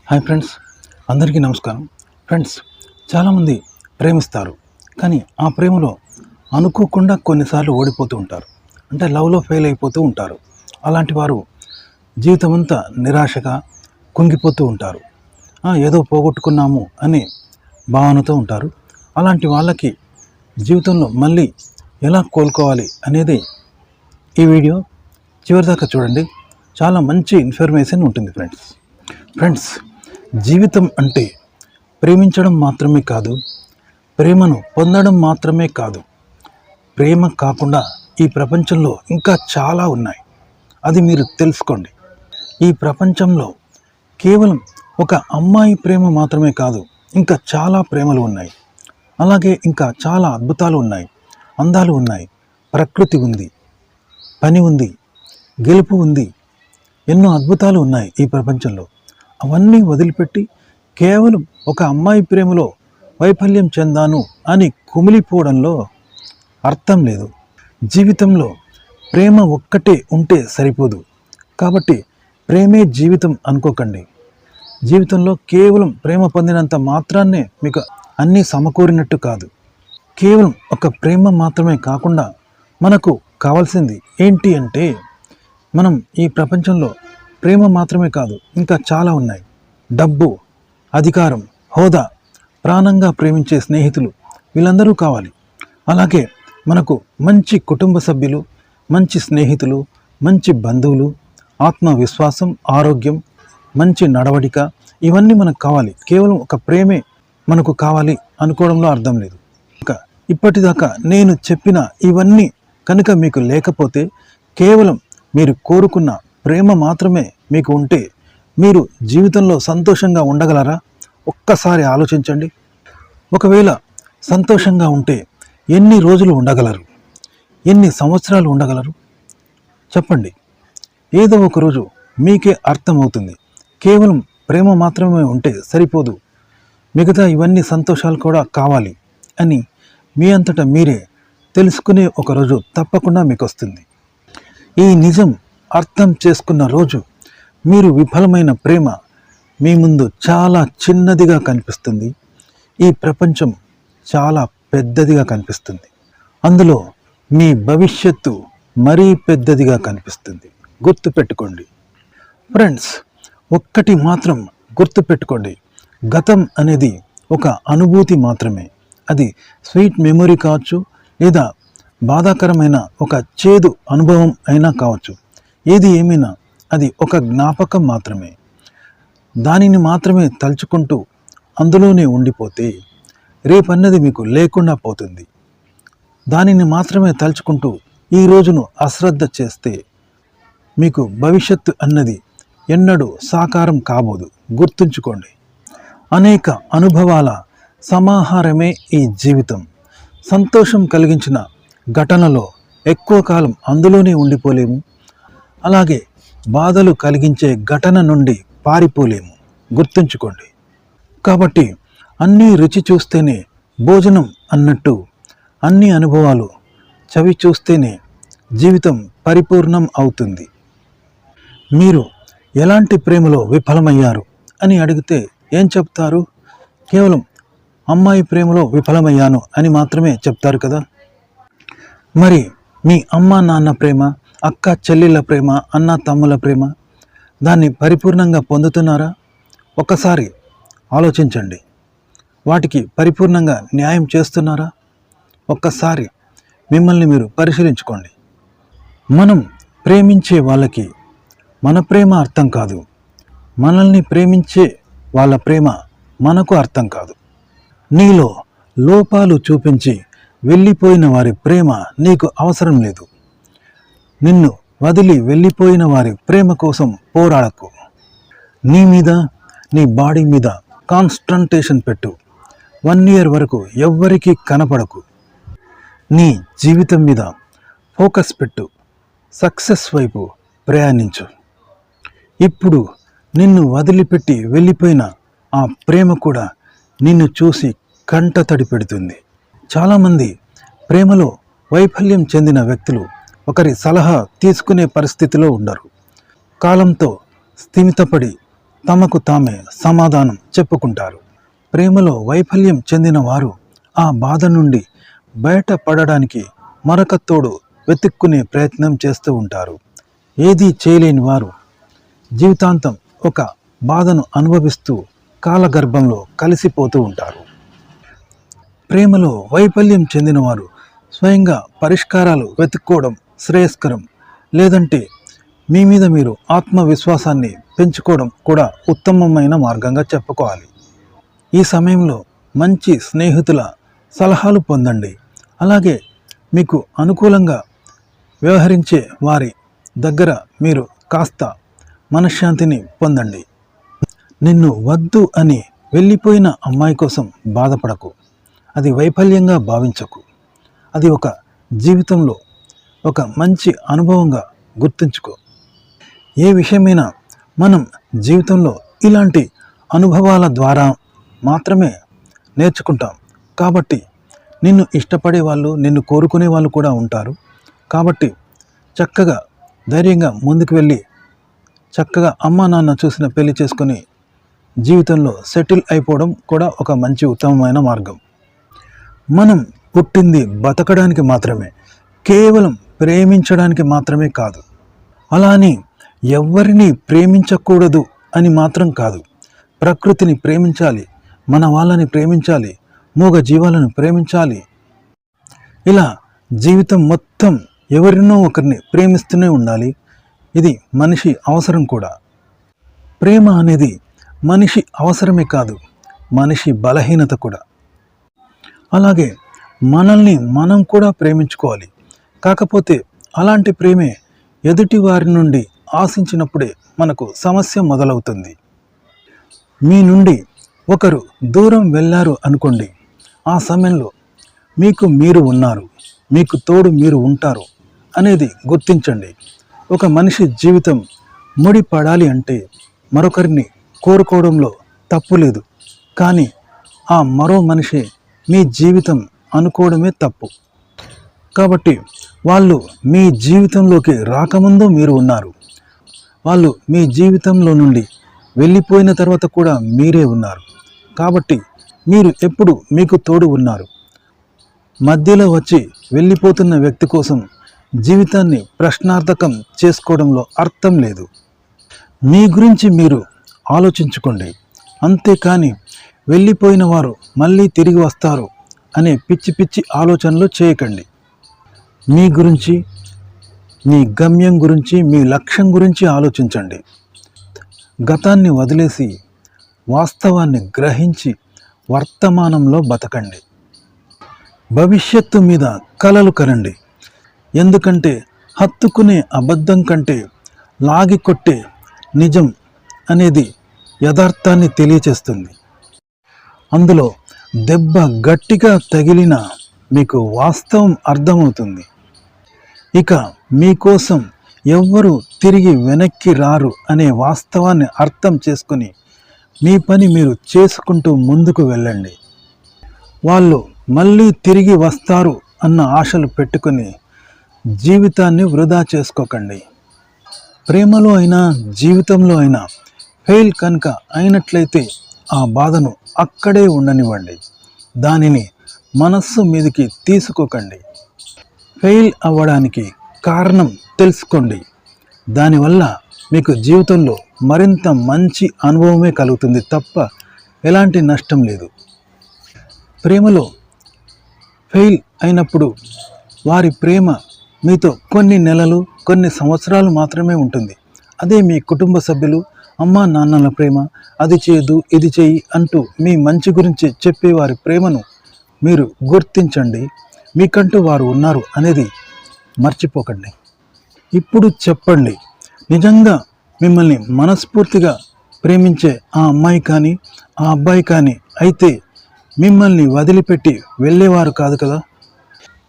Hi friends, అందరికీ నమస్కారం. Friends, చాలామంది ప్రేమిస్తారు, కానీ ఆ ప్రేమలో అనుకోకుండా కొన్నిసార్లు ఓడిపోతూ ఉంటారు. అంటే లవ్లో ఫెయిల్ అయిపోతూ ఉంటారు. అలాంటి వారు జీవితం అంతా నిరాశగా కుంగిపోతూ ఉంటారు. ఏదో పోగొట్టుకున్నాము అనే భావనతో ఉంటారు. అలాంటి వాళ్ళకి జీవితంలో మళ్ళీ ఎలా కోలుకోవాలి అనేది ఈ వీడియో చివరిదాకా చూడండి. చాలా మంచి ఇన్ఫర్మేషన్ ఉంటుంది ఫ్రెండ్స్, జీవితం అంటే ప్రేమించడం మాత్రమే కాదు, ప్రేమను పొందడం మాత్రమే కాదు. ప్రేమ కాకుండా ఈ ప్రపంచంలో ఇంకా చాలా ఉన్నాయి. అది మీరు తెలుసుకోండి. ఈ ప్రపంచంలో కేవలం ఒక అమ్మాయి ప్రేమ మాత్రమే కాదు, ఇంకా చాలా ప్రేమలు ఉన్నాయి. అలాగే ఇంకా చాలా అద్భుతాలు ఉన్నాయి, అందాలు ఉన్నాయి, ప్రకృతి ఉంది, పని ఉంది, గెలుపు ఉంది. ఎన్నో అద్భుతాలు ఉన్నాయి ఈ ప్రపంచంలో. అవన్నీ వదిలిపెట్టి కేవలం ఒక అమ్మాయి ప్రేమలో వైఫల్యం చెందాను అని కుమిలిపోవడంలో అర్థం లేదు. జీవితంలో ప్రేమ ఒక్కటే ఉంటే సరిపోదు. కాబట్టి ప్రేమే జీవితం అనుకోకండి. జీవితంలో కేవలం ప్రేమ పొందినంత మాత్రాన్నే మీకు అన్నీ సమకూరినట్టు కాదు. కేవలం ఒక ప్రేమ మాత్రమే కాకుండా మనకు కావాల్సింది ఏంటి అంటే, మనం ఈ ప్రపంచంలో ప్రేమ మాత్రమే కాదు, ఇంకా చాలా ఉన్నాయి. డబ్బు, అధికారం, హోదా, ప్రాణంగా ప్రేమించే స్నేహితులు, వీళ్ళందరూ కావాలి. అలాగే మనకు మంచి కుటుంబ సభ్యులు, మంచి స్నేహితులు, మంచి బంధువులు, ఆత్మవిశ్వాసం, ఆరోగ్యం, మంచి నడవడిక, ఇవన్నీ మనకు కావాలి. కేవలం ఒక ప్రేమే మనకు కావాలి అనుకోవడంలో అర్థం లేదు. ఇప్పటిదాకా నేను చెప్పిన ఇవన్నీ కనుక మీకు లేకపోతే, కేవలం మీరు కోరుకున్న ప్రేమ మాత్రమే మీకు ఉంటే మీరు జీవితంలో సంతోషంగా ఉండగలరా? ఒక్కసారి ఆలోచించండి. ఒకవేళ సంతోషంగా ఉంటే ఎన్ని రోజులు ఉండగలరు? ఎన్ని సంవత్సరాలు ఉండగలరు? చెప్పండి. ఏదో ఒక రోజు మీకే అర్థమవుతుంది. కేవలం ప్రేమ మాత్రమే ఉంటే సరిపోదు, మిగతా ఇవన్నీ సంతోషాలు కూడా కావాలి అని మీ అంతటా మీరే తెలుసుకునే ఒక రోజు తప్పకుండా మీకు వస్తుంది. ఈ నిజం అర్థం చేసుకున్న రోజు మీరు విఫలమైన ప్రేమ మీ ముందు చాలా చిన్నదిగా కనిపిస్తుంది. ఈ ప్రపంచం చాలా పెద్దదిగా కనిపిస్తుంది. అందులో మీ భవిష్యత్తు మరీ పెద్దదిగా కనిపిస్తుంది. గుర్తుపెట్టుకోండి ఫ్రెండ్స్, ఒక్కటి మాత్రం గుర్తుపెట్టుకోండి. గతం అనేది ఒక అనుభూతి మాత్రమే. అది స్వీట్ మెమొరీ కావచ్చు, లేదా బాధాకరమైన ఒక చేదు అనుభవం అయినా కావచ్చు. ఏది ఏమైనా అది ఒక జ్ఞాపకం మాత్రమే. దానిని మాత్రమే తలుచుకుంటూ అందులోనే ఉండిపోతే రేపన్నది మీకు లేకుండా పోతుంది. దానిని మాత్రమే తలుచుకుంటూ ఈ రోజును అశ్రద్ధ చేస్తే మీకు భవిష్యత్తు అన్నది ఎన్నడూ సాకారం కాబోదు. గుర్తుంచుకోండి. అనేక అనుభవాల సమాహారమే ఈ జీవితం. సంతోషం కలిగించిన ఘటనలో ఎక్కువ కాలం అందులోనే ఉండిపోలేము. అలాగే బాధలు కలిగించే ఘటన నుండి పారిపోలేము. గుర్తుంచుకోండి. కాబట్టి అన్నీ రుచి చూస్తేనే భోజనం అన్నట్టు, అన్ని అనుభవాలు చవి చూస్తేనే జీవితం పరిపూర్ణం అవుతుంది. మీరు ఎలాంటి ప్రేమలో విఫలమయ్యారు అని అడిగితే ఏం చెప్తారు? కేవలం అమ్మాయి ప్రేమలో విఫలమయ్యాను అని మాత్రమే చెప్తారు కదా. మరి మీ అమ్మ నాన్న ప్రేమ, అక్క చెల్లెళ్ళ ప్రేమ, అన్న తమ్ముల ప్రేమ, దాన్ని పరిపూర్ణంగా పొందుతున్నారా? ఒక్కసారి ఆలోచించండి. వాటికి పరిపూర్ణంగా న్యాయం చేస్తున్నారా? ఒక్కసారి మిమ్మల్ని మీరు పరిశీలించుకోండి. మనం ప్రేమించే వాళ్ళకి మన ప్రేమ అర్థం కాదు. మనల్ని ప్రేమించే వాళ్ళ ప్రేమ మనకు అర్థం కాదు. నీలో లోపాలు చూపించి వెళ్ళిపోయిన వారి ప్రేమ నీకు అవసరం లేదు. నిన్ను వదిలి వెళ్ళిపోయిన వారి ప్రేమ కోసం పోరాడకు. నీ మీద, నీ బాడీ మీద కాన్సంట్రేషన్ పెట్టు. 1 year వరకు ఎవ్వరికీ కనపడకు. నీ జీవితం మీద ఫోకస్ పెట్టు. సక్సెస్ వైపు ప్రయాణించు. ఇప్పుడు నిన్ను వదిలిపెట్టి వెళ్ళిపోయిన ఆ ప్రేమ కూడా నిన్ను చూసి కంట తడి పెడుతుంది. చాలామంది ప్రేమలో వైఫల్యం చెందిన వ్యక్తులు ఒకరి సలహా తీసుకునే పరిస్థితిలో ఉండరు. కాలంతో స్థిమితపడి తమకు తామే సమాధానం చెప్పుకుంటారు. ప్రేమలో వైఫల్యం చెందిన వారు ఆ బాధ నుండి బయటపడడానికి మరొక తోడు వెతుక్కునే ప్రయత్నం చేస్తూ ఉంటారు. ఏదీ చేయలేని వారు జీవితాంతం ఒక బాధను అనుభవిస్తూ కాలగర్భంలో కలిసిపోతూ ఉంటారు. ప్రేమలో వైఫల్యం చెందినవారు స్వయంగా పరిష్కారాలు వెతుక్కోవడం శ్రేయస్కరం. లేదంటే మీ మీద మీరు ఆత్మవిశ్వాసాన్ని పెంచుకోవడం కూడా ఉత్తమమైన మార్గంగా చెప్పుకోవాలి. ఈ సమయంలో మంచి స్నేహితుల సలహాలు పొందండి. అలాగే మీకు అనుకూలంగా వ్యవహరించే వారి దగ్గర మీరు కాస్త మనశ్శాంతిని పొందండి. నిన్ను వద్దు అని వెళ్ళిపోయిన అమ్మాయి కోసం బాధపడకు. అది వైఫల్యంగా భావించకు. అది ఒక జీవితంలో ఒక మంచి అనుభవంగా గుర్తుంచుకో. ఏ విషయమైనా మనం జీవితంలో ఇలాంటి అనుభవాల ద్వారా మాత్రమే నేర్చుకుంటాం. కాబట్టి నిన్ను ఇష్టపడే వాళ్ళు, నిన్ను కోరుకునే వాళ్ళు కూడా ఉంటారు. కాబట్టి చక్కగా ధైర్యంగా ముందుకు వెళ్ళి చక్కగా అమ్మా నాన్న చూసిన పెళ్లి చేసుకొని జీవితంలో సెటిల్ అయిపోవడం కూడా ఒక మంచి ఉత్తమమైన మార్గం. మనం పుట్టింది బతకడానికి మాత్రమే, కేవలం ప్రేమించడానికి మాత్రమే కాదు. అలా అని ఎవరిని ప్రేమించకూడదు అని మాత్రం కాదు. ప్రకృతిని ప్రేమించాలి, మన వాళ్ళని ప్రేమించాలి, మూగ జీవాలను ప్రేమించాలి. ఇలా జీవితం మొత్తం ఎవరినో ఒకరిని ప్రేమిస్తూనే ఉండాలి. ఇది మనిషి అవసరం కూడా. ప్రేమ అనేది మనిషి అవసరమే కాదు, మనిషి బలహీనత కూడా. అలాగే మనల్ని మనం కూడా ప్రేమించుకోవాలి. కాకపోతే అలాంటి ప్రేమే ఎదుటి వారి నుండి ఆశించినప్పుడే మనకు సమస్య మొదలవుతుంది. మీ నుండి ఒకరు దూరం వెళ్ళారు అనుకోండి, ఆ సమయంలో మీకు మీరు ఉన్నారు, మీకు తోడు మీరు ఉంటారు అనేది గుర్తించండి. ఒక మనిషి జీవితం ముడిపడాలి అంటే మరొకరిని కోరుకోవడంలో తప్పు లేదు. కానీ ఆ మరో మనిషి మీ జీవితం అనుకోవడమే తప్పు. కాబట్టి వాళ్ళు మీ జీవితంలోకి రాకముందు మీరు ఉన్నారు, వాళ్ళు మీ జీవితంలో నుండి వెళ్ళిపోయిన తర్వాత కూడా మీరే ఉన్నారు. కాబట్టి మీరు ఎప్పుడు మీకు తోడు ఉన్నారు. మధ్యలో వచ్చి వెళ్ళిపోతున్న వ్యక్తి కోసం జీవితాన్ని ప్రశ్నార్థకం చేసుకోవడంలో అర్థం లేదు. మీ గురించి మీరు ఆలోచించుకోండి. అంతేకాని వెళ్ళిపోయిన వారు మళ్ళీ తిరిగి వస్తారు అనే పిచ్చి పిచ్చి ఆలోచనలు చేయకండి. మీ గురించి, మీ గమ్యం గురించి, మీ లక్ష్యం గురించి ఆలోచించండి. గతాన్ని వదిలేసి వాస్తవాన్ని గ్రహించి వర్తమానంలో బతకండి. భవిష్యత్తు మీద కలలు కనండి. ఎందుకంటే హత్తుకునే అబద్ధం కంటే లాగి కొట్టే నిజం అనేది యథార్థాన్ని తెలియచేస్తుంది. అందులో దెబ్బ గట్టిగా తగిలిన మీకు వాస్తవం అర్థమవుతుంది. ఇక మీకోసం ఎవ్వరూ తిరిగి వెనక్కి రారు అనే వాస్తవాన్ని అర్థం చేసుకుని మీ పని మీరు చేసుకుంటూ ముందుకు వెళ్ళండి. వాళ్ళు మళ్ళీ తిరిగి వస్తారు అన్న ఆశలు పెట్టుకుని జీవితాన్ని వృధా చేసుకోకండి. ప్రేమలో అయినా జీవితంలో అయినా ఫెయిల్ కనుక అయినట్లయితే ఆ బాధను అక్కడే ఉండనివ్వండి. దానిని మనస్సు మీదకి తీసుకోకండి. ఫెయిల్ అవ్వడానికి కారణం తెలుసుకోండి. దానివల్ల మీకు జీవితంలో మరింత మంచి అనుభవమే కలుగుతుంది తప్ప ఎలాంటి నష్టం లేదు. ప్రేమలో ఫెయిల్ అయినప్పుడు వారి ప్రేమ మీతో కొన్ని నెలలు, కొన్ని సంవత్సరాలు మాత్రమే ఉంటుంది. అదే మీ కుటుంబ సభ్యులు, అమ్మా నాన్నల ప్రేమ, అది చేయదు ఇది చేయి అంటూ మీ మంచి గురించి చెప్పే వారి ప్రేమను మీరు గుర్తించండి. మీకంటూ వారు ఉన్నారు అనేది మర్చిపోకండి. ఇప్పుడు చెప్పండి, నిజంగా మిమ్మల్ని మనస్ఫూర్తిగా ప్రేమించే ఆ అమ్మాయి కానీ ఆ అబ్బాయి కానీ అయితే మిమ్మల్ని వదిలిపెట్టి వెళ్ళేవారు కాదు కదా.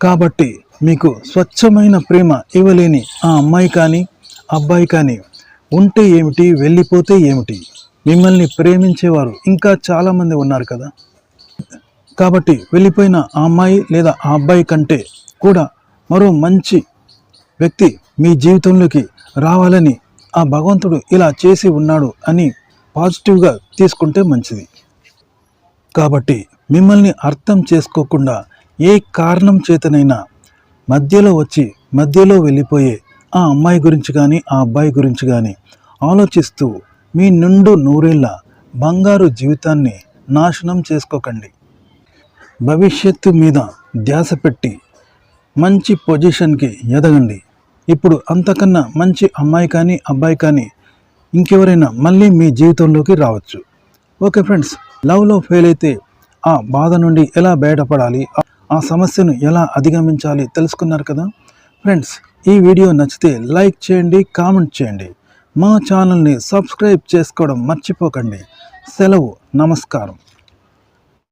కాబట్టి మీకు స్వచ్ఛమైన ప్రేమ ఇవ్వలేని ఆ అమ్మాయి కానీ అబ్బాయి కానీ ఉంటే ఏమిటి, వెళ్ళిపోతే ఏమిటి, మిమ్మల్ని ప్రేమించేవారు ఇంకా చాలామంది ఉన్నారు కదా. కాబట్టి వెళ్ళిపోయిన ఆ అమ్మాయి లేదా ఆ అబ్బాయి కంటే కూడా మరో మంచి వ్యక్తి మీ జీవితంలోకి రావాలని ఆ భగవంతుడు ఇలా చేసి ఉన్నాడు అని పాజిటివ్గా తీసుకుంటే మంచిది. కాబట్టి మిమ్మల్ని అర్థం చేసుకోకుండా ఏ కారణం చేతనైనా మధ్యలో వెళ్ళిపోయే ఆ అమ్మాయి గురించి కానీ ఆ అబ్బాయి గురించి కానీ ఆలోచిస్తూ మీ నిండు నూరేళ్ల బంగారు జీవితాన్ని నాశనం చేసుకోకండి. భవిష్యత్తు మీద ధ్యాస పెట్టి మంచి పొజిషన్కి ఎదగండి. ఇప్పుడు అంతకన్నా మంచి అమ్మాయి కానీ అబ్బాయి కానీ ఇంకెవరైనా మళ్ళీ మీ జీవితంలోకి రావచ్చు. ఓకే ఫ్రెండ్స్, లవ్లో ఫెయిల్ అయితే ఆ బాధ నుండి ఎలా బయటపడాలి, ఆ సమస్యను ఎలా అధిగమించాలి తెలుసుకున్నారు కదా ఫ్రెండ్స్. ఈ వీడియో నచ్చితే లైక్ చేయండి, కామెంట్ చేయండి. మా ఛానల్ని సబ్స్క్రైబ్ చేసుకోవడం మర్చిపోకండి. సెలవు, నమస్కారం.